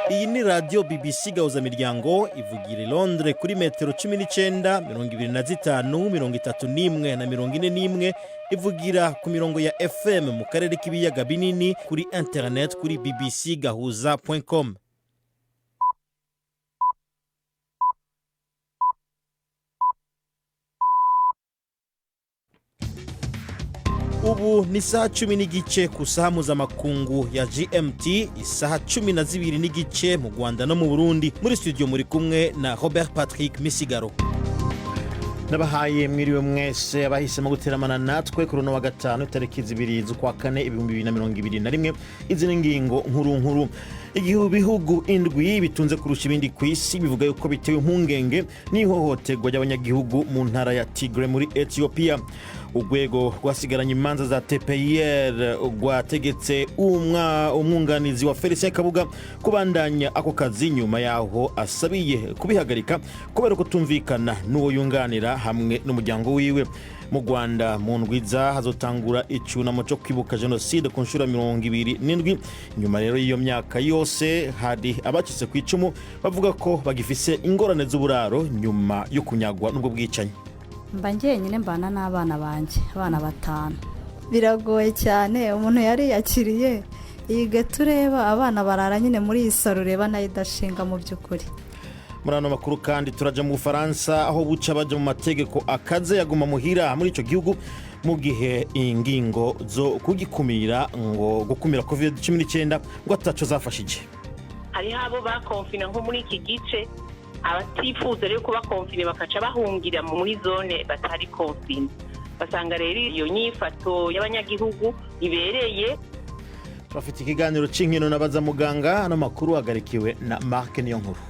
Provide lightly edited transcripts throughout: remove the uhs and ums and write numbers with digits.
Iyi ni radio BBC Gahuzamiryango ivugira i Londres kuri metero 19, 25, 31 na 41, ivugira ku mirongo ya FM mu karere k'ibiyaga binini, kuri internet kuri bbcgahuza.com. Ubu ni saha 10 n'igice ku saha mpuzamakungu ya GMT, isaha 12 n'igice mu Rwanda no mu Burundi. Muri studio muri kumwe na patric Misigaro. Nabahaye mwiriwe mwese abahisemo guteramana natwe kuri wa gatanu tariki 2 z'ukwa kane 2021. Izi n'ingingo nkuru. Ibihugu indwi bitunze kurusha ibindi ku isi bivuga yuko bitewe impungenge n'ihohoterwa ry'abanyagihugu mu ntara ya Tigre muri Ethiopia. Urwego rwasigaranye imanza za TPR rwategetse umwunganizi wa Felicien Kabuga kubandanya ako kazi nyuma yaho asabiye kubihagarika kubera kutumvikana n'uwo yunganira hamwe n'umuryango wiwe. Mu Rwanda mu ndwiza hazotangura icunamo cyo kwibuka genocide ku nshuro 27. Nyuma rero y'iyo myaka yose hari abacitse ku icumu bavuga ko bagifise ingorane z'uburaro nyuma yo kunyagwa n'ubwo bwicanyi. Mbangiye nyine mbana n'abana banje, abana 5. Biragoye cyane, umuntu yari yakiriye yige tureba abana barara nyine muri isaro reba nayo idashinga mu byukuri. Murano makuru kandi turaja mu Faransa aho buca baje mu mategeko akaze yaguma muhira muri ico gihugu mu gihe ingingo zo kugikumira ngo gukumira COVID-19 ngo ataco zafashije. Hari habo bakonfina nko muri iki gice abatifuza rero kuba konfine bakaca bahungira muri zone batari konfine. Basanga rero iyo nyifato y'abanyagihugu ibereye. Bafite ikiganiro c'inkino nabaza muganga, ano makuru agarikiwe na Mark Niyonkuru.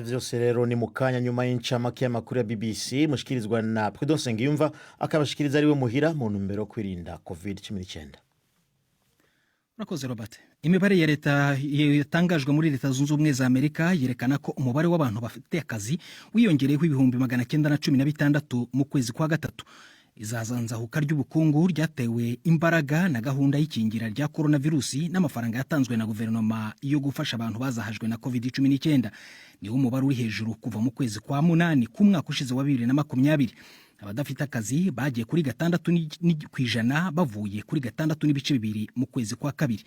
Vyose rero ni mukanya nyuma y'incamake y'amakuru ya BBC mushikirizwa na Prudence Ngiyumva akabashikiriza ariwe muhira mu ntumbero kwirinda COVID-19. Murakoze Robert. Imibare ya leta yatangajwe muri Leta Zunze Ubumwe za Amerika yerekana ko umubare w'abantu bafite akazi wiyongereyeho 916 mu kwezi kwa gatatu. Izazanzahuka ry'ubukungu ryatewe imbaraga na gahunda y'ikingira rya coronavirusi n'amafaranga yatanzwe na guverinoma yo gufasha abantu bazahajwe na COVID-19. Niwo mubare uri hejuru kuva mu kwezi kwa 8 kumwaka ushize wa 2020. Abadafite akazi bagiye kuri 6% bavuye kuri 6.2 mu kwezi kwa kabiri.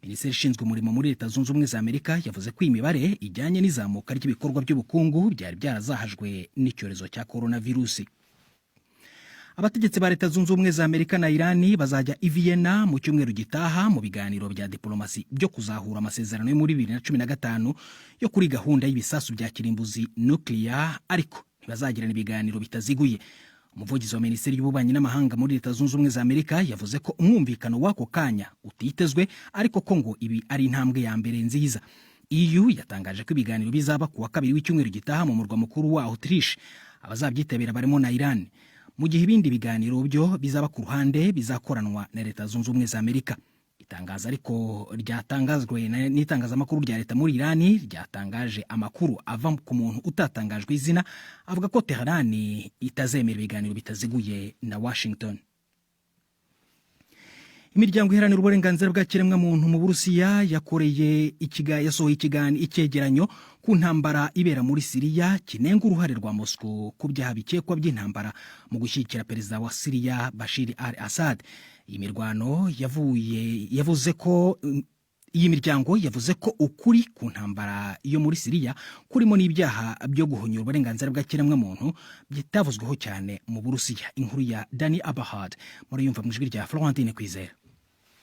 Minisiteri ishinzwe umurimo muri Leta Zunze Ubumwe za Amerika yavuze ko imibare ijyanye n'izamuka ry'ibikorwa by'ubukungu byari byarazahajwe n'icyorezo cya coronavirusi. Abategetsi ba Leta Zunze Ubumwe za Amerika na Irani bazajya i Vienna mu cyumweru gitaha mu biganiro bya diplomasi byo kuzahura amasezerano yo muri 2015 yo kuri gahunda y'ibisasu bya kirimbuzi nuclear, ariko ntibazagirana ibiganiro bitaziguye. Umuvugizi wa Minisiteri y'Ububanyi n'Amahanga muri Leta Zunze Ubumwe za Amerika yavuze ko umwumvikano wako kanya utitezwe, ariko ko ngo ibi ari intambwe ya mbere nziza. EU yatangaje ko ibiganiro bizaba kuwa kabiri w'icyumweru gitaha mu murwa mukuru wa Autriche. Abazabyitabira barimo na Iran. Mu gihe ibindi biganiro byo bizaba ku ruhande bizakoranwa na Leta Zunze Ubumwe za Amerika. Itangaza ariko ryatangazwe n'itangazamakuru rya leta muri Irani ryatangaje amakuru ava ku muntu utatangajwe izina avuga ko Tehran itazemera ibiganiro bitaziguye na Washington. Imiryango iharanira uburenganzira bwa kiremwa muntu mu Burusiya yasohoye icyegeranyo ku ntambara ibera muri Syria kinenga uruhare rwa Moscow ku byaha bikekwa by'intambara mu gushyigikira perezida wa Syria Bashir al-Assad. Iyi miryango yavuze ko ukuri ku ntambara yo muri Syria kurimo n'ibyaha byo guhonyura uburenganzira bwa kiremwa muntu bitavuzweho cyane mu Burusiya. Inkuru ya Dani Abahad muri yumva mu ijwi rya Florentine Kwizera.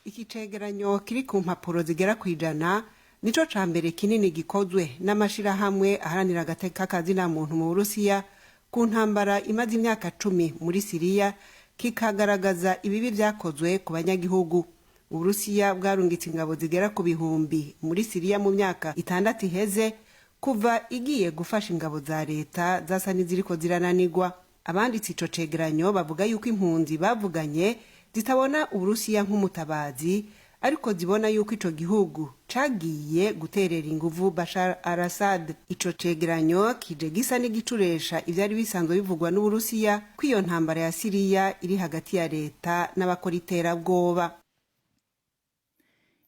Iki cegeranyo kiri ku mpapuro zigera ku 100 nico cambere kinini gikozwe n'amashirahamwe aharanira agateka kazina muntu mu Burusiya ku ntambara imaze imyaka 10 muri Syria, kikagaragaza ibibi byakozwe ku banyagihugu. Uburusiya bwarungitse ingabo zigera ku bihumbi muri Syria mu myaka 6 iheze kuva igiye gufasha ingabo za leta zasa n'iziriko zirananirwa. Abanditsi ico cegeranyo bavuga yuko impunzi bavuganye zitabona Uburusiya nk'umutabazi ariko zibona yuko ico gihugu cagiye guterera inguvu Bashar al-Assad. Ico cegeranyo kije gisa n'igicuresha ivyari bisanzwe bivugwa n'Uburusiya ko iyo ntambara ya Siriya iri hagati ya leta n'abakora iterabwoba.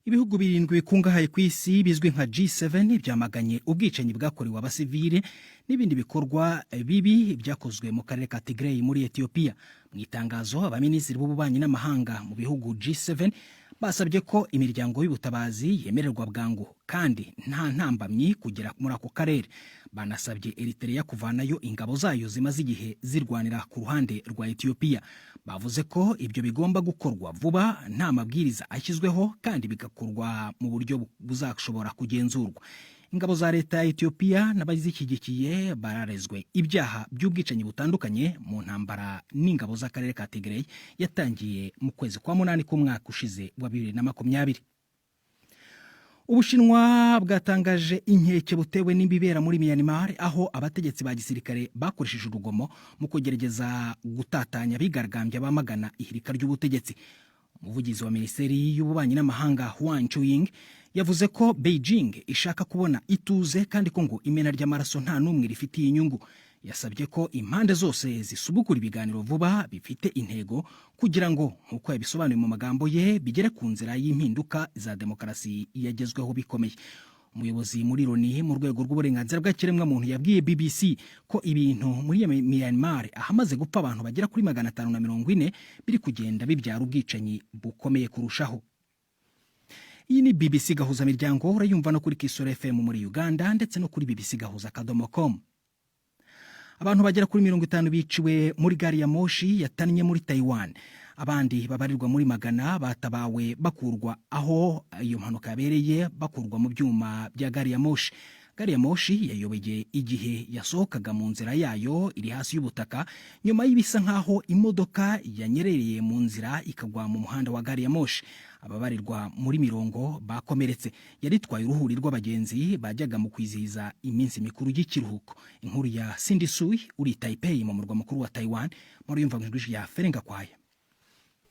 Ibihugu birindwi bikungahaye ku isi bizwi nka G7 byamaganye ubwicanyi bwakorewe abasivile n'ibindi bikorwa bibi byakozwe mu karere ka Tigray muri Ethiopia. Mu itangazo abaminisitiri b'ububanyi n'amahanga mu bihugu G7 basabye ko imiryango y'ubutabazi yemererwa bwangu kandi nta ntambamyi kugera muri ako karere. Banasabye Eritrea kuvanayo ingabo zayo zimaze igihe zirwanira ku ruhande rwa Ethiopia. Bavuze ko ibyo bigomba gukorwa vuba nta mabwiriza ashyizweho kandi bigakorwa mu buryo buzashobora kugenzurwa. Ingabo za leta ya Ethiopia n'abazishyigikiye bararezwe ibyaha by'ubwicanyi butandukanye mu ntambara n'ingabo z'akarere ka Tigray yatangiye mu kwezi kwa 8 k'umwaka ushize wa 2020. Ubushinwa bwatangaje inkeke butewe n'ibibera muri Myanmar aho abategetsi ba gisirikare bakoresheje urugomo mu kugerageza gutatanya bigaragambya bamagana ihirika ry'ubutegetsi. Umuvugizi wa Minisiteri y'Ububanyi n'Amahanga Huang Chunying yavuze ko Beijing ishaka kubona ituze kandi ko ngo imena ry'amaraso nta numwe rifitiye inyungu. Yasabye ko impande zose zisubukura ibiganiro vuba bifite intego kugira ngo nkuko yabisobanuye mu magambo ye bigere ku nzira y'impinduka za demokarasi yagezweho bikomeye. Umuyobozi muri Loni mu rwego rw'uburenganzira bw'ikiremwa muntu yabwiye BBC ko ibintu muri Myanmar ahamaze gupfa abantu bagera kuri 540 biri kugenda bibyara ubwicanyi bukomeye kurushaho. Iyi ni BBC Gahuzamiryango urayumva no kuri Kisoro FM muri Uganda ndetse no kuri bbc.com. Abantu bagera kuri 50 biciwe muri gari ya moshi yatannye muri Taiwan. Abandi babarirwa muri magana batabawe bakurwa aho iyo mpanuka yabereye bakurwa mu byuma bya gari ya moshi. Gari ya moshi yayobeye igihe yasohokaga mu nzira yayo iri hasi y'ubutaka nyuma y'ibisa nkaho imodoka yanyerereye mu nzira ikagwa mu muhanda wa gari ya moshi. Ababarirwa muri mirongo bakomeretse. Yaritwaye uruhuri rw'abagenzi bajyaga mu kwizihiza iminsi mikuru y'ikiruhuko. Inkuru ya Cindy Sui uri Taipei mu murwa mukuru wa Taiwan muri yumva ngwijwi ya Ferenga kwaye.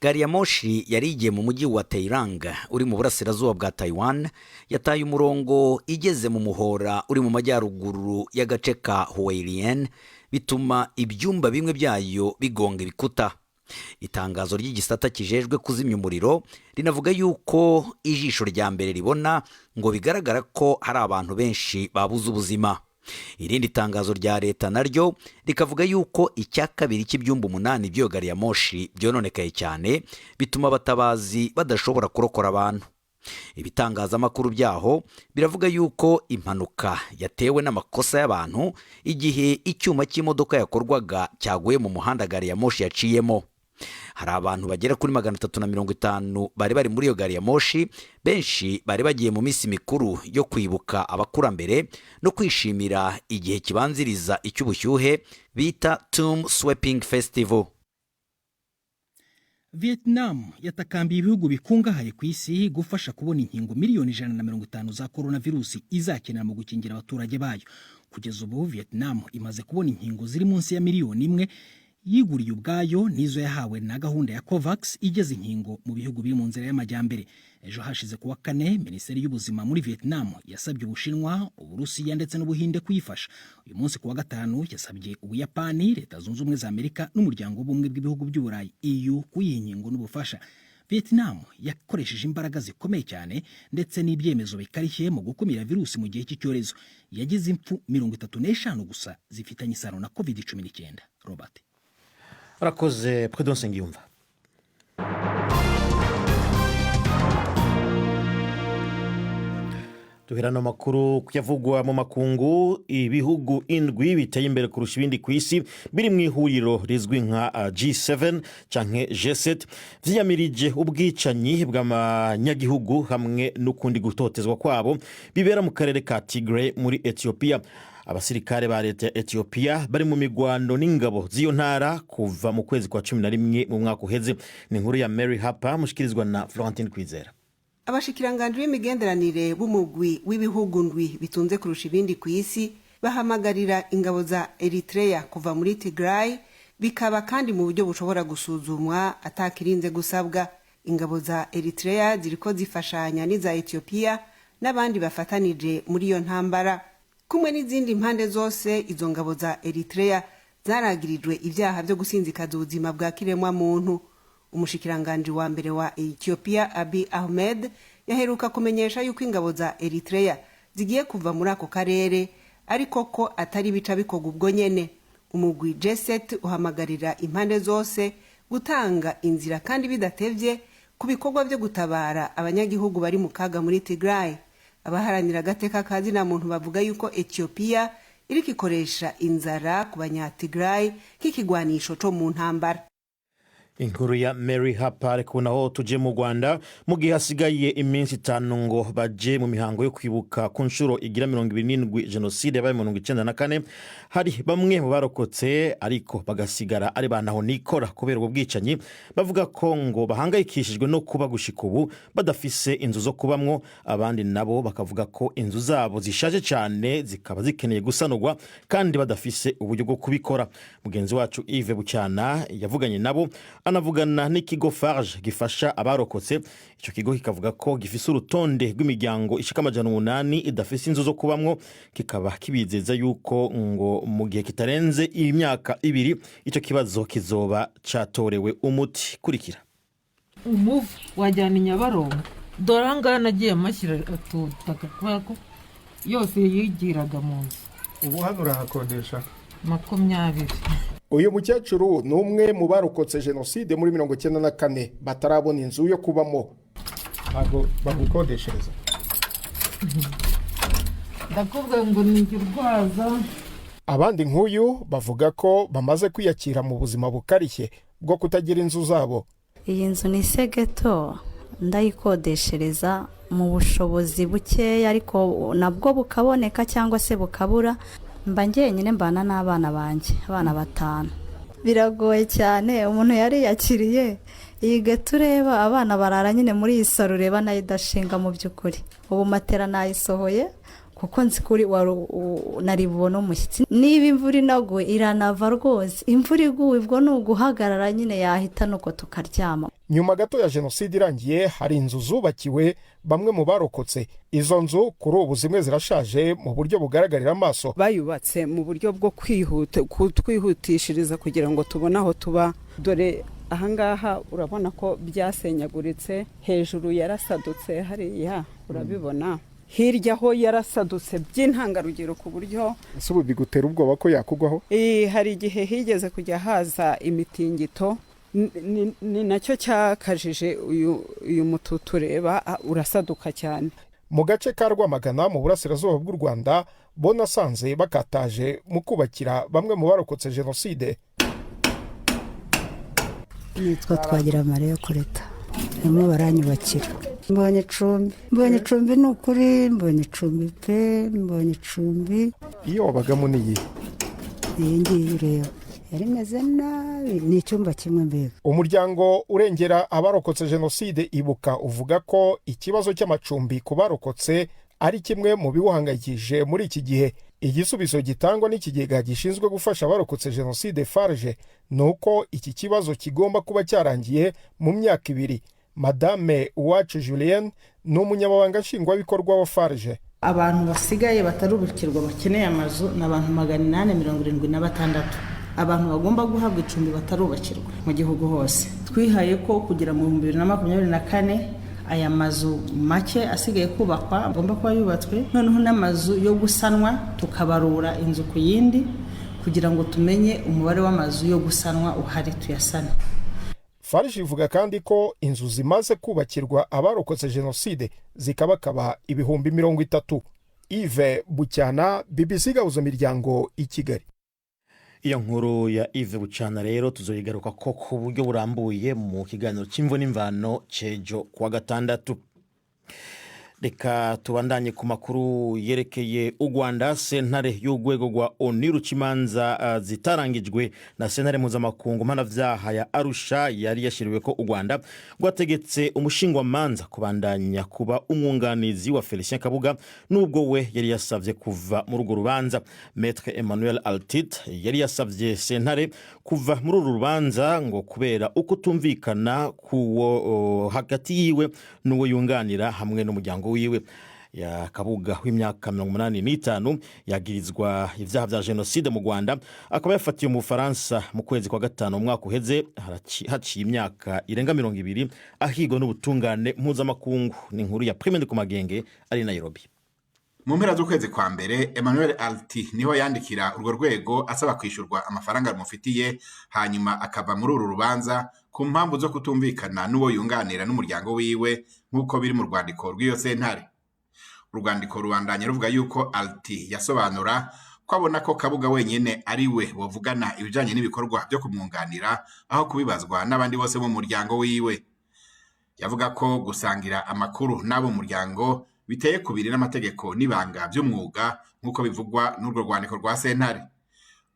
Gari ya moshi yari igiye mu mujyi wa Tairang uri mu burasirazuba bwa Taiwan yataye umurongo igeze mu muhora uri mu majyaruguru y'agace ka Huailien bituma ibyumba bimwe byayo bigonga ibikuta. Itangazo ry'igisata kijejwe kuzimya umuriro rinavuga yuko ijisho rya mbere ribona ngo bigaragara ko hari abantu benshi babuze ubuzima. Irindi tangazo rya leta naryo rikavuga yuko icya kabiri cy'ibyumba 8 byo gari ya moshi byononekaye cyane bituma abatabazi badashobora kurokora abantu. Ibitangazamakuru byaho biravuga yuko impanuka yatewe n'amakosa y'abantu igihe icyuma cy'imodoka yakorwaga cyaguye mu muhanda gari ya moshi yaciyemo. Hari abantu bagera kuri 350 bari muri iyo gari ya moshi, benshi bari bagiye mu minsi mikuru yo kwibuka abakurambere no kwishimira igihe kibanziriza icy'ubushyuhe bita Tomb Sweeping Festival. Vietnam yatakambiye ibihugu bikungahaye ku isi gufasha kubona inkingo miliyoni 150 za coronavirus izakenera mu gukingira abaturage bayo. Kugeza ubu Vietnam imaze kubona inkingo ziri munsi ya miliyoni 1 yiguriye ubwayo nizo yahawe na gahunda ya COVAX igeze inkingo mu bihugu biri mu nzira y'amajyambere. Ejo hashize kuwa 4 Minisiteri y'Ubuzima muri Vietnam yasabye Ubushinwa, Uburusiya ndetse n'Ubuhinde kuyifasha. Uyu munsi kuwa 5 yasabye Ubuyapani, Leta Zunze Ubumwe za Amerika n'Umuryango w'Ubumwe bw'ibihugu by'Uburayi EU kuyiha inkingo n'ubufasha. Vietnam yakoresheje imbaraga zikomeye cyane ndetse n'ibyemezo bikarishye mu gukumira virusi mu gihe cy'icyorezo. Yagize impfu 35 gusa zifitanye isano na COVID-19. Robert Urakoze Prudence Ngiyumva. Duhera no makuru kuyavugwa mu makungu. Ibihugu 7 biteye imbere kurusha ibindi ku isi biri mu ihuriro rizwi nka G7 canke G7 vyiyamirije ubwicanyi bw'amanyagihugu hamwe n'ukundi gutotezwa kwabo bibera mu karere ka Tigray muri Ethiopia. Abasirikare ba leta ya Ethiopia bari mu migwano n'ingabo z'iyo ntara kuva mu kwezi kwa 11 mu mwaka uheze. Ni inkuru ya Mary Harper mushikirizwa na Florentine Kwizera. Abashikiranganje b'imigenderanire b'umugwi w'ibihugu ndwi bitunze kurusha ibindi ku isi bahamagarira ingabo za Eritrea kuva muri Tigray bikaba kandi mu buryo bushobora gusuzumwa atakirinze gusabwa. Ingabo za Eritrea ziriko zifashanya n'iza Ethiopia n'abandi bafatanije muri iyo ntambara. Kumwe n'izindi mpande zose, izo ngabo za Eritrea zaragirijwe ibyaha byo gusinzikaza ubuzima bwa kiremwa muntu. Umushikiranganje wa mbere wa Ethiopia Abiy Ahmed yaheruka kumenyesha yuko ingabo za Eritrea zigiye kuva muri ako karere, ariko ko atari bica bikoga ubwo nyene. Umugwi G7 uhamagarira impande zose gutanga inzira kandi bidatevye ku bikorwa byo gutabara abanyagihugu bari mu kaga muri Tigray. Abaharanira agateka kazina muntu bavuga yuko Ethiopia iriko ikoresha inzara ku banyatigray nk'ikigwanisho co mu ntambara. Inkuru ya Mary Hapare kunaho tuje mu Rwanda mu gihe hasigaye iminsi 5 ngo baje mu mihango yo kwibuka ku nshuro igira 27 genocide yabaye mu 1994. Hari bamwe mu barokotse ariko bagasigara ari banaho nikora kubera ubwo bwicanyi, bavuga ko ngo bahangayikishijwe no kuba gushika ubu badafise inzu zo kubamwo. Abandi nabo bakavuga ko inzu zabo zishaje cyane zikaba zikeneye gusanurwa kandi badafise uburyo bwo kubikora. Mugenzi wacu Yves Bucyana yavuganye nabo, anavugana n'ikigo Farge gifasha abarokotse. Icyo kigo kikavuga ko gifise urutonde rw'imiryango ishika 800 idafise inzu zo kubamwo, kikaba kibizeza yuko ngo mu gihe kitarenze imyaka 2 icyo kibazo kizoba catorewe umuti. Kurikira. Umuvu wajyana Nyabarongo, doranga nagiye amashyira atutaka kwako yose yigiraga mu nzu. Ubu hano urahakodesha 20. Uyu mukecuru ni umwe mu barokotse jenoside muri 1994 batarabona inzu yo kubamo. Ntabwo bagukodeshereza. Ndakubwira ngo nigirwaza. Abandi nk'uyu bavuga ko bamaze kwiyakira mu buzima bukarishye bwo kutagira inzu zabo. Iyi nzu ni segeto, ndayikodeshereza mu bushobozi bukeya ariko nabwo bukaboneka cyangwa se bukabura. Mba njyenyine mbana n'abana banjye, abana 5. Biragoye cyane, umuntu yari yakiriye iyi geto ureba abana barara nyine muri iyi saro ureba nayo idashinga mu by'ukuri. Ubu matera nayisohoye kuko nzi kuri naribona umushyitsi. Niba imvura inaguye iranava rwose, imvura iguye ubwo ni uguhagarara nyine yahita nuko tukaryama. Nyuma gato ya jenoside irangiye hari inzu zubakiwe bamwe mu barokotse. Izo nzu kuri ubu zimwe zirashaje mu buryo bugaragarira amaso. Bayubatse mu buryo bwo kwihutishiriza kugira ngo tubone aho tuba. Dore ahangaha urabona ko byasenyaguritse, hejuru yarasadutse hariya urabibona. Hirya ho yarasadutse by'intangarugero ku buryo ubu bigutera ubwoba ko yakugwaho. Hari igihe higeze kujya haza imitingito, ni nacyo cyakajije uyu mututu ureba urasaduka cyane. Mu gace ka Rwamagana mu burasirazuba bw'u Rwanda bo nasanze bakataje mu kubakira bamwe mu barokotse jenoside. Nitwa Twagira Mariya Kureta, nimwe baranyubakira. Mbonye icumbi ni ukuri, mbonye icumbi pe, mbonye icumbi. Iyo wabagamo niyi? Iyi ngiyi ureba yari meze nabi, ni icyumba kimwe mbega. Umuryango urengera abarokotse jenoside Ibuka uvuga ko ikibazo cy'amacumbi ku barokotse ari kimwe mu biwuhangayikije muri iki gihe. Igisubizo gitangwa n'ikigega gishinzwe gufasha abarokotse jenoside Farge nuko iki kibazo kigomba kuba cyarangiye mu myaka 2. Madame Uwacu Julienne ni umunyamabanga nshingwabikorwa wa Farge. Abantu basigaye batarubukirwa bakeneye amazu n'abantu 876. Abantu bagomba guhabwa icumbi batarubakirwa mu gihugu hose. Twihaye ko kugira mu 2024 aya mazu make asigaye kubakwa agomba kuba yubatswe, noneho n'amazu yo gusanwa tukabarura inzu ku yindi kugira ngo tumenye umubare w'amazu yo gusanwa uhari tuyasane. Farge ivuga kandi ko inzu zimaze kubakirwa abarokotse jenoside zikabakaba 30,000. Yves Bucyana, BBC Gahuzamiryango i Kigali. Iyo nkuru ya Yves Bucyana rero tuzoyigaruka ko ku buryo burambuye mu kiganiro cy'imvo n'imvano cejo kuwa gatandatu. Reka tubandanye ku makuru yerekeye u Rwanda. Sentare y'urwego rwa ONU rucimanza zitarangijwe na sentare mpuzamakungu mpanavyaha ya Arusha yari yashiriwe ko u Rwanda rwategetse umushingwamanza kubandanya kuba umwunganizi wa Felicien Kabuga nubwo we yari yasavye kuva muri urwo rubanza. Maître Emmanuel Altit yari yasavye sentare kuva muri uru rubanza ngo kubera uko tumvikana kuwo hagati yiwe n'uwo yunganira hamwe n'umuryango wiwe. Ya Kabuga w'imyaka 85 yagirizwa ivyaha vya genocide mu Rwanda, akaba yafatiye mu Bufaransa mu kwezi kwa gatanu umwaka uheze, haciye imyaka irenga 20 ahigwa n'ubutungane mpuzamakungu. Ni inkuru ya Prime Ndikumagenge ari Nairobi. Mu mpera z'ukwezi kwa mbere Emmanuel Alti niho yandikira urwo rwego asaba kwishurwa amafaranga rumufitiye, hanyuma akava muri uru rubanza ku mpamvu zo kutumvikana n'uwo yunganira n'umuryango wiwe nk'uko biri mu rwandiko rw'iyo sentare. Urwandiko rubandanya ruvuga yuko Alti yasobanura ko abona ko Kabuga wenyene ari we bovugana ibijanye n'ibikorwa byo kumwunganira aho kubibazwa n'abandi bose mu muryango wiwe. Yavuga ko gusangira amakuru n'abo muryango biteye kubiri n'amategeko n'ibanga by'umwuga nk'uko bivugwa n'urwo rwandiko rwa sentare.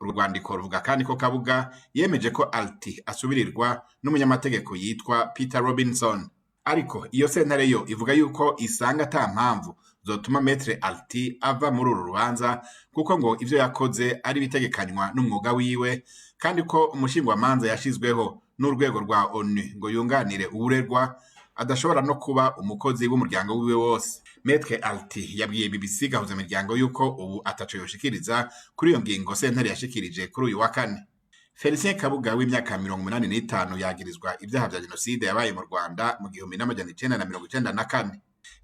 Urwo rwandiko ruvuga kandi ko Kabuga yemeje ko Alti asubirirwa n'umunyamategeko yitwa Peter Robinson. Ariko iyo sentare yo ivuga yuko isanga ata mpamvu zotuma Maître Alti ava muri uru rubanza kuko ngo ivyo yakoze ari bitegekanywa n'umwuga wiwe, kandi ko umushingwamanza yashizweho n'urwego rwa ONU ngo yunganire uburerwa adashobora no kuba umukozi w'umuryango wiwe wose. Maître Alti yabwiye BBC Gahuzamiryango yuko ubu ataco yoshikiriza kuri iyo ngingo sentare yashikirije kuri uyu wa kane. Felicien Kabuga w'imyaka 85 yagirizwa ibyaha vya genocide yabaye mu Rwanda mu 1994.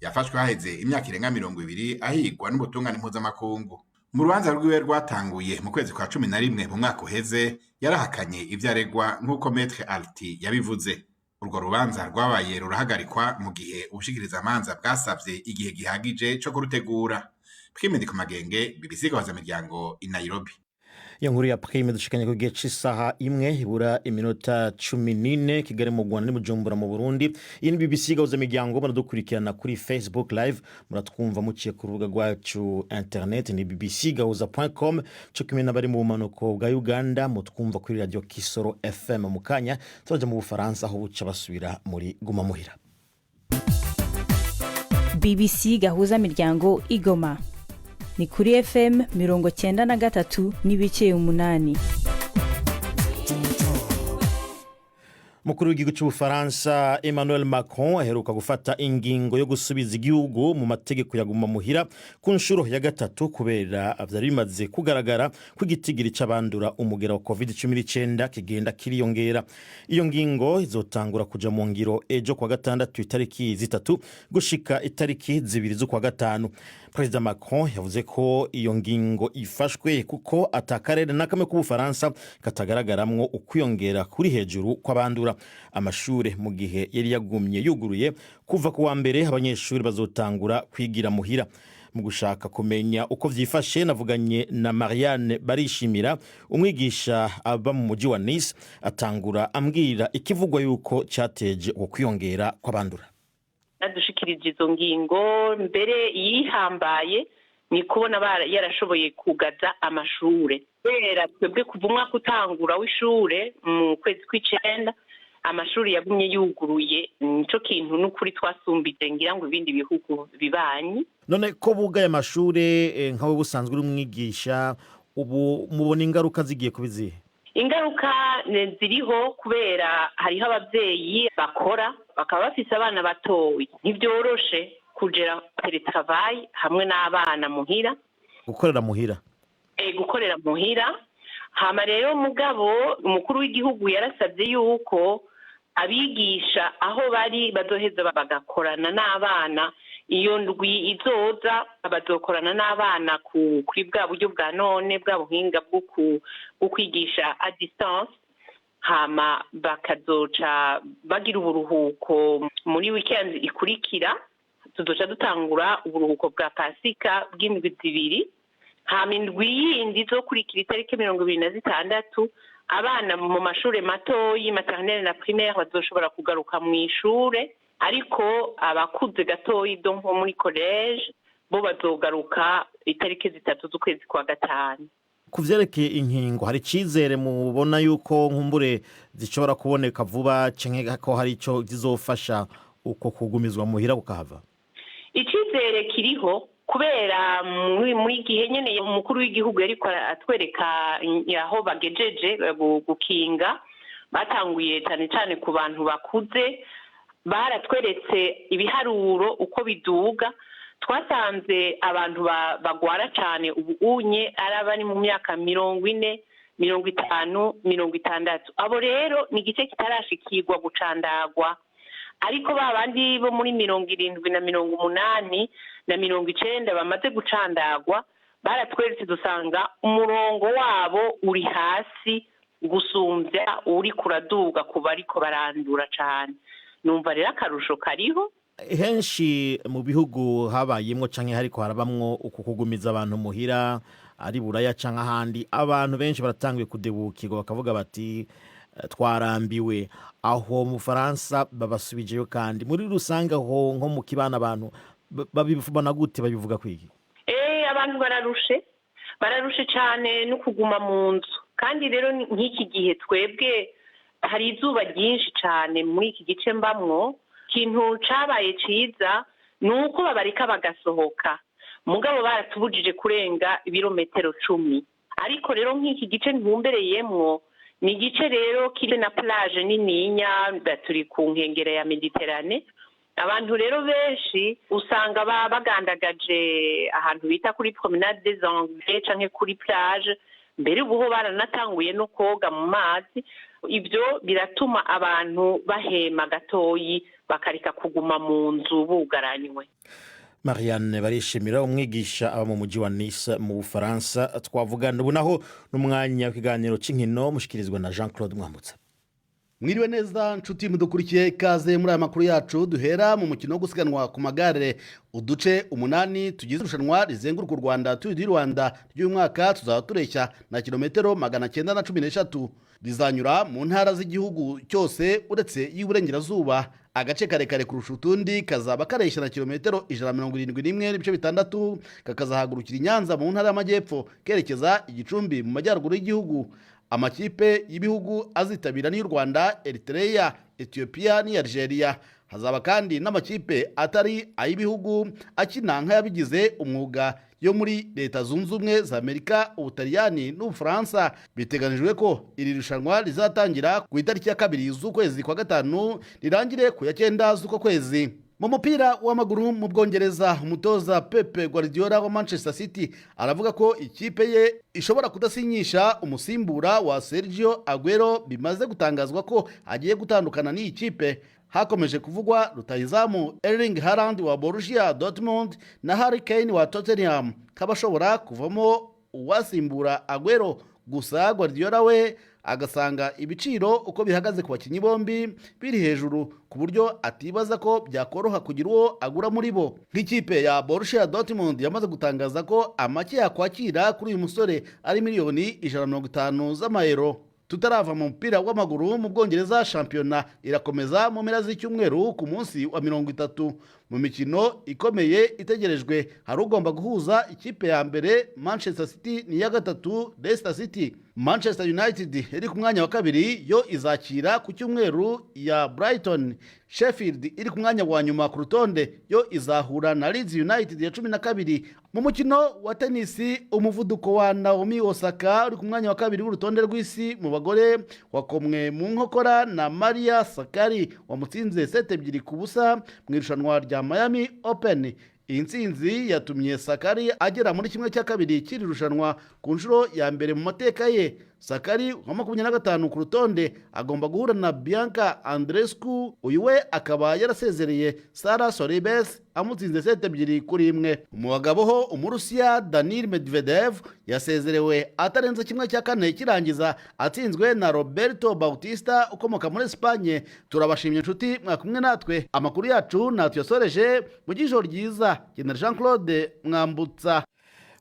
Yafashwe haheze imyaka irenga 20 ahigwa n'ubutungane mpuzamakungu. Mu rubanza rwiwe rwatanguye mu kwezi kwa 11 mu mwaka uheze, yarahakanye ivyaregwa nk'uko Maître Alti yabivuze. Urwo rubanza rwabaye rurahagarikwa mu gihe ubushikiriza amanza bwasavye igihe gihagije cyo kurutegura. Prime Ndikumagenge, BBC Gahuzamiryango i Nairobi. Iyo nkuru ya Prime dushikanye ku gihe cy'isaha imwe ibura iminota 14 Kigali mu Rwanda n'Ibujumbura mu Burundi. Iyi ni BBC Gahuzamiryango, muradukurikirana kuri Facebook live, muratwumva muciye ku rubuga rwacu internet ni bbcgahuza.com, cyo kimwe n'abari mu bumanuko bwa Uganda mutwumva kuri radio Kisoro FM. mu kanya turaje mu Bufaransa aho buca basubira muri Guma Muhira. BBC Gahuzamiryango Igoma ni kuri FM 93 n'ibice 8. Mukuru w'igihugu cy'Ubufaransa Emmanuel Macron aheruka gufata ingingo yo gusubiza igihugu mu mategeko ya Guma Muhira ku nshuro ya gatatu kubera vyari bimaze kugaragara ko igitigiri c'abandura umugera wa COVID-19 kigenda kiriyongera. Iyo ngingo izotangura kuja mu ngiro ejo kwa gatandatu itariki 3 gushika itariki 2 z'ukwa gatanu. President Macron yavuze ko iyo ngingo ifashwe kuko atakarere nakamwe ku Bufaransa katagaragaramwo ukwiyongera kuri hejuru kw'abandura. Amashure mu gihe yari yagumye yuguruye kuva ku wa mbere, abanyeshuri bazotangura kwigira muhira. Mu gushaka kumenya uko vyifashe navuganye na Marianne Barishimira, umwigisha aba mu muji wa Nice, atangura ambwira ikivugwa yuko cyateje ukwiyongera kw'abandura. Nadushikirije izo ngingo mbere yihambaye ni kubona yarashoboye kugaza amashure. Kubera twebwe kuva umwaka utangura w'ishure mu kwezi kw'icenda amashuri yagumye yuguruye, nico kintu n'ukuri twasumbije ngira ngo ibindi bihugu bibanyi. None ko bugaye amashure nkawe busanzwe uri umwigisha, ubu mubona ingaruka zigiye kubizihe? Ingaruka ziriho kubera hariho abavyeyi bakora bakaba bafise abana batoyi, ntibyoroshe kugera teletravail hamwe n'abana muhira, gukorera muhira. Gukorera muhira. Hama rero mugabo umukuru w'igihugu yarasabye yuko abigisha aho bari bazoheza bagakorana n'abana. Iyo ndwi izoza bazokorana n'abana kuri bwa buryo bwa none bwa buhinga bwo kwigisha a distance, hama bakazoca bagira uburuhuko muri weekend ikurikira. Tuzoca dutangura uburuhuko bwa Pasika bw'indwi 2, hama indwi yindi izokurikira itariki 26 abana mu mashure matoyi maternelle na primaire bazoshobora kugaruka mu ishure ariko abakuze gatoyi do nko muri college bo bazogaruka itariki 3 z'ukwezi kwa gatanu. ku vyerekeye inkingo hari icizere mubona yuko nkumbure zishobora kuboneka vuba canke ko hari ico zizofasha uko kugumizwa muhira kukahava? Icizere kiriho kubera muri gihe nyene umukuru w'igihugu yariko atwereka aho bagejeje gukinga, batanguye cyane ku bantu bakuze, baratweretse ibiharuro uko biduga, twasanze abantu bagwara cyane ubu unye arabari mu myaka 40, 50, 60. Abo rero ni igice kitarashikirwa gucandagwa, ariko babandi bo muri 70 na 80 na 90 bamaze gucandagwa baratweretse dusanga umurongo wabo uri hasi gusumbya uri kuraduga kuba ariko barandura cyane. Numva rero akarusho kariho. Henshi mu bihugu habayemwo canke hariko harabamwo uko kugumiza abantu muhira ari Buraya canke ahandi, abantu benshi baratanguye kudebukirwa bakavuga bati twarambiwe. Aho mu Faransa babasubijeyo, kandi muri rusanga aho nko mu kibana abantu babivubana gute, babivuga kwiki? Abantu bararushe cyane no kuguma mu nzu, kandi rero nk'iki gihe twebwe hari izuba ryinshi cyane muri iki gice mbamwo. Ikintu cabaye ciza nuko babarika bagasohoka, mugabo baratubujije kurenga ibirometero 10. Ariko rero nk'iki gice ntumbereyemwo ni igice rero kiri na plage nininya, turi ku nkengera ya Mediterane. Abantu rero benshi usanga bagandagaje ahantu bita kuri promenade des Anglais canke kuri plage, mbere ubuho baranatanguye no koga mu mazi. Ibyo biratuma abantu bahema gatoyi bakarika kuguma mu nzu bugaranywe. Marianne Barishimira, umwigisha aba mu muji wa Nice mu Bufaransa, twavugana ubu naho n'umwanya w'ikiganiro c'inkino mushikirizwa na Jean-Claude Mwambutsa. Mwiriwe neza nshuti mudukurikiye, ikaze muri aya makuru yacu. Duhera mu mukino wo gusiganwa ku magare. Uduce 8 tugize irushanwa rizenguruka u Rwanda Tour du Rwanda ry'uyu mwaka tuzaba tureshya na kilometero 913 rizanyura mu ntara z'igihugu cyose uretse y'Iburengerazuba. Agace karekare kurusha utundi kazaba kareshya na kilometero 171.6 kakazahagurukira i Nyanza mu ntara y'Amajyepfo kerekeza Igicumbi mu majyaruguru y'igihugu. Amakipe y'ibihugu azitabira ni y'u Rwanda, Eritrea, Ethiopia ni Algeria. Hazaba kandi n'amakipe atari ay'ibihugu akina nk'ayabigize umwuga yo muri Leta Zunze Ubumwe za Amerika, Ubutaliyani n'Ubufaransa. Biteganijwe ko iri rushanwa rizatangira ku itariki ya 2 z'ukwezi kwa gatanu rirangire ku ya 9 z'uko kwezi. Mu mupira w'amaguru mu Bwongereza, umutoza Pep Guardiola wa Manchester City aravuga ko ikipe ye ishobora kudasinyisha umusimbura wa Sergio Aguero. Bimaze gutangazwa ko agiye gutandukana n'iyi kipe. Hakomeje kuvugwa rutahizamu Erling Haaland wa Borussia Dortmund na Harry Kane wa Tottenham kabashobora kuvamo uwasimbura Aguero. Gusa Guardiola we agasanga ibiciro uko bihagaze ku bakinyi bombi biri hejuru ku buryo atibaza ko byakoroha kugira uwo agura muri bo. Nk'ikipe ya Borussia Dortmund yamaze gutangaza ko amake yakwakira kuri uyu musore ari miliyoni 150 z'amayero. Tutarava mu mupira w'amaguru mu Bwongereza, shampiyona irakomeza mu mpera z'icyumweru ku munsi wa 30. Mu mikino ikomeye itegerejwe hari ugomba guhuza ikipe ya mbere Manchester City ni ya gatatu Leicester City. Manchester United iri ku mwanya wa 2 yo izakira ku cyumweru ya Brighton. Sheffield iri ku mwanya wa nyuma ku rutonde yo izahura na Leeds United ya 12. Mu mukino wa tenisi, umuvuduko wa Naomi Osaka uri ku mwanya wa 2 w'urutonde rw'isi mu bagore wakomwe mu nkokora na Maria Sakkari wamutsinze 7-2 mu irushanwa rya Miami Open. Iyi ntsinzi yatumye Sakkari agera muri kimwe cya kabiri cy'iri rushanwa ku nshuro ya mbere mu mateka ye. Sakkari wa 25 ku rutonde agomba guhura na Bianca Andreescu. Uyu we akaba yarasezereye Sara Sorribes amutsinze 7-1. Mu bagabo ho Umurusiya Daniil Medvedev yasezerewe atarenze kimwe cya kane kirangiza atsinzwe na Roberto Bautista ukomoka muri Espagne. Turabashimye nshuti mwakumwe natwe, amakuru yacu natuyasoreje mu gijoro ryiza. Jean-Claude Mwambutsa.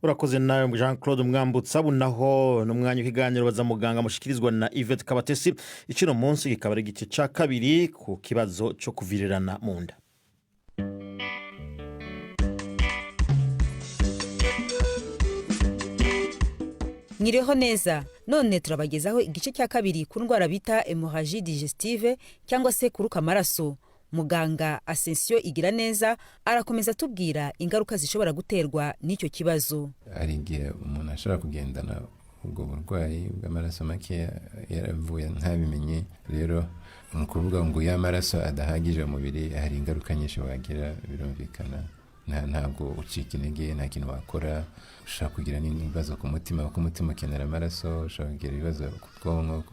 urakoze nawe Jean Claude Mwambutsa. Bunaho n'umwanya w'ikiganiro baza muganga mushikirizwa na Yvette Kabatesi. Icino munsi kikaba ari igice ca kabiri ku kibazo cyo kuvirirana mu nda. Nyireho neza, none turabagezaho igice cya kabiri ku ndwara bita hemorrhagie digestive cyangwa se kuruka amaraso. Muganga Asensio igira neza arakomeza tubwira ingaruka zishobora guterwa n'icyo kibazo. Hari igihe umuntu ashobora kugendana ubwo burwayi bw'amaraso make yaravuye ntabimenye, rero ni ukuvuga ngo iyo amaraso adahagije mu mubiri hari ingaruka nyinshi wagira, birumvikana. Ntabwo ucika intege, nta kintu wakora, ushobora kugira n'ibibazo ku mutima kuko umutima ukenera amaraso, ushobora kugira ibibazo ku bwonko,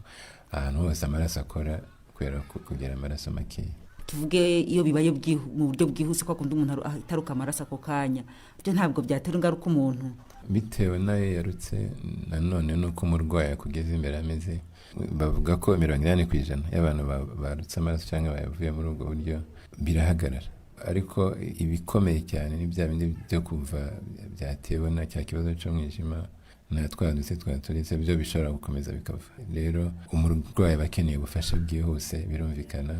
ahantu hose amaraso akora kubera kugira amaraso make. Tuvuge iyo bibaye mu buryo bwihuse ko akunda umuntu ataruka amaraso ako kanya, byo ntabwo byatera ingaruka umuntu bitewe nayo yarutse. Nanone nuko umurwayi kugeza imbere ameze, bavuga ko 80% y'abantu barutse amaraso cyangwa bayavuye muri ubwo buryo birahagarara. Ariko ibikomeye cyane ni bya bindi byo kumva byatewe na cya kibazo cy'umwijima na twadutse twaturitse, byo bishobora gukomeza bikava. Rero umurwayi bakeneye ubufasha bwihuse, birumvikana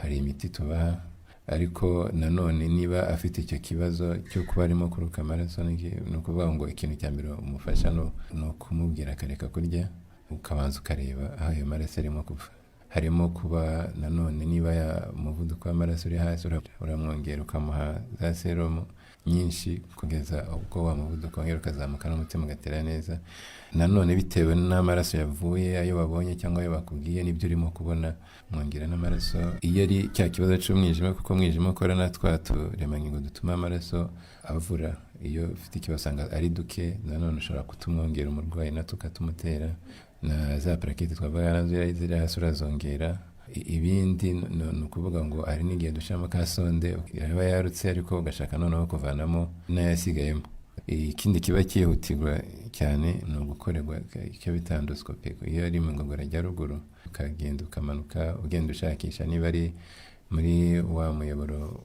hari imiti tubaha. Ariko nanone niba afite icyo kibazo cyo kuba arimo kuruka amaraso, ni ukuvuga ngo ikintu cya mbere umufasha no kumubwira akareka kurya, ukabanza ukareba aho ayo maraso arimo kuva. Harimo kuba nanone niba ya umuvuduko w'amaraso uri hasi, uramwongera ukamuha za serumu nyinshi kugeza ubwo wa muvuduko wongera ukazamuka n'umutima ugatera neza. Nanone bitewe n'amaraso yavuye, ayo babonye cyangwa ayo bakubwiye, nibyo urimo kubona, mwongera n'amaraso. Iyo ari cya kibazo cy'umwijima, kuko umwijima ukora na twaturemangingo dutuma amaraso avura, iyo ufite ikibazo usanga ari duke, nanone ushobora kutumwongera umurwayi na tukatumutera. Na za plaquette twavuga nazo ziri hasi urazongera. Ibindi ni ukuvuga ngo ari n'igihe dushiramo ka sonde yaba yarutse, ariko ugashaka noneho kuvanamo n'ayasigayemo. Ikindi kiba cyihutirwa cyane ni ugukorerwa icyo bita endoscopy. Iyo ari mu ngogora rya ruguru, ukagenda ukamanuka ugenda ushakisha niba ari muri wa muyoboro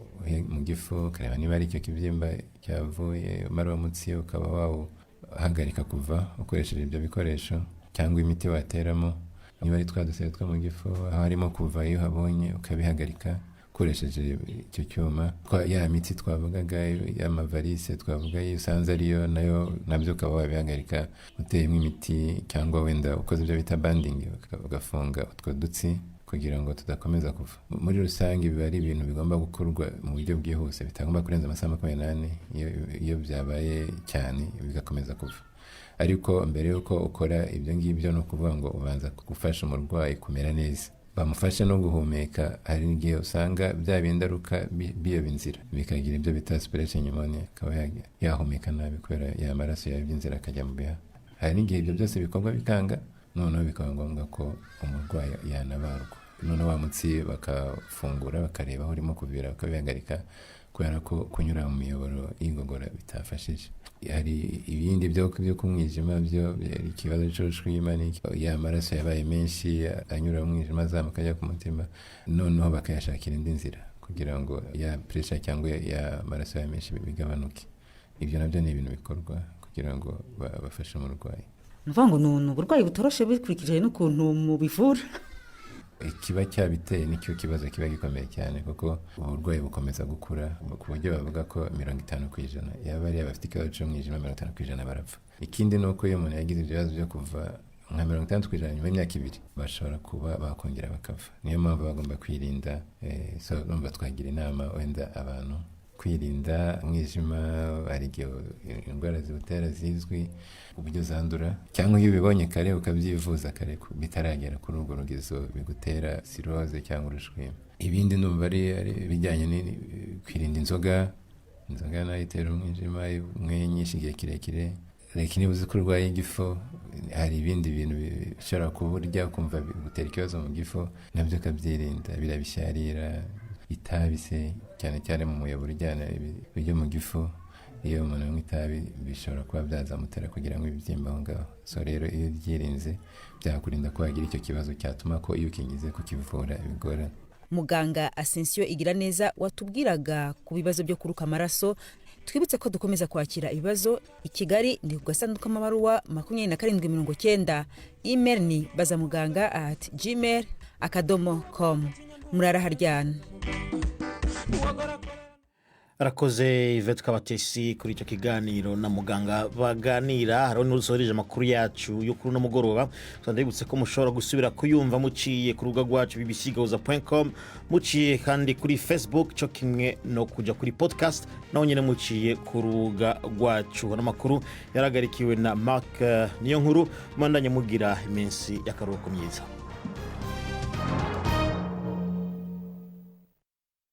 mu gifu, ukareba niba ari icyo kibyimba cyavuye umara mutsi, ukaba wawuhagarika kuva ukoresheje ibyo bikoresho cyangwa imiti wateramo. Niba ari twadusere two mu gifu, aho harimo kuva, iyo habonye ukabihagarika ukoresheje icyo cyuma. Ya miti twavugaga y'amavarisi twavuga, iyo usanze ariyo nayo nabyo ukaba wabihagarika uteyemo imiti, cyangwa wenda ukoze ibyo bita banding, ugafunga utwo dutsi kugira ngo tudakomeza kuva. Muri rusange biba ari ibintu bigomba gukorwa mu buryo bwihuse, bitagomba kurenza amasaha 28 iyo byabaye cyane bigakomeza kuva. Ariko mbere yuko ukora ibyo ngibyo, no kuvuga ngo ubanza gufasha umurwayi kumera neza, bamufashe no guhumeka. Hari igihe usanga bya bindaruka biyoba inzira, bikagira ibyo bita aspiration pneumonia, akaba yahumeka nabi kubera ya maraso yabye inzira akajya mu bihaha. Hari n'igihe ibyo byose bikorwa bikanga, noneho bikaba ngombwa ko umurwayi yanabarwa. Noneho wa mutsi bakafungura bakareba aho urimo kuvira, bakabihagarika kubera ko kunyura mu miyoboro y'ingogora bitafashije. Hari ibindi byo kumwijima, byo ikibazo cy'ushwima, ya maraso yabaye menshi anyura mu mwijima azamuka ajya ku mutima, noneho bakayashakira indi nzira kugira ngo ya pressure cyangwa ya maraso ya menshi bigabanuke. Ibyo nabyo ni ibintu bikorwa kugira ngo bafashe umurwayi. Nuvuga ngo ni uburwayi butoroshe bikurikije n'ukuntu mubivura. Ikiba cyabiteye nicyo kibazo kiba gikomeye cyane, kuko uburwayi bukomeza gukura ku buryo bavuga ko 50% yaba ari abafite ikibazo cy'umwijima 50% barapfa. Ikindi ni uko iyo umuntu yagize ibibazo byo kuva nka 50% nyuma y'imyaka 2 bashobora kuba bakongera bakava. Niyo mpamvu bagomba kwirinda. So numva twagira inama wenda abantu kwirinda umwijima. Hari igihe indwara zibutera zizwi, uburyo zandura, cyangwa iyo ubibonye kare ukabyivuza kare bitaragera kuri urwo rugezo bigutera cirrhose cyangwa urushwima. Ibindi numva ari bijyanye ni kwirinda inzoga nayo itera umwijima, umwe nyinshi igihe kirekire. Reka niba uzi ko urwaye igifu, hari ibindi bintu bishobora kuburya ukumva bigutera ikibazo mu gifu, nabyo ukabyirinda. Birabisharira, itabi se cyane cyane mu muyoboro ujyana ibyo mu gifu. Iyo umuntu anywa itabi bishobora kuba byazamutera kugira ngo ibibyimba aho ngaho. So rero iyo byirinze byakurinda ko wagira icyo kibazo cyatuma ko iyo ukigize kukivura bigorana. Muganga Asensio igira neza watubwiraga ku bibazo byo kuruka amaraso twibutse ko dukomeza kwakira ibibazo. I Kigali ni ku gasanduku k'amabaruwa 2790. Email ni bazamuganga@gmail.com. muraraharyana. arakoze Yvette Kabatesi kuri icyo kiganiro na muganga baganira. hariho n'urusoreje amakuru yacu yo kuri uno mugoroba. ndabibutse ko mushobora gusubira kuyumva muciye ku rubuga rwacu bbcgahuza.com, muciye kandi kuri Facebook, cyo kimwe no kujya kuri podcast naho nyine muciye ku rubuga rwacu. n'amakuru yaragarikiwe na Mark Niyonkuru. mandanye mugira iminsi y'akaruhuko myiza.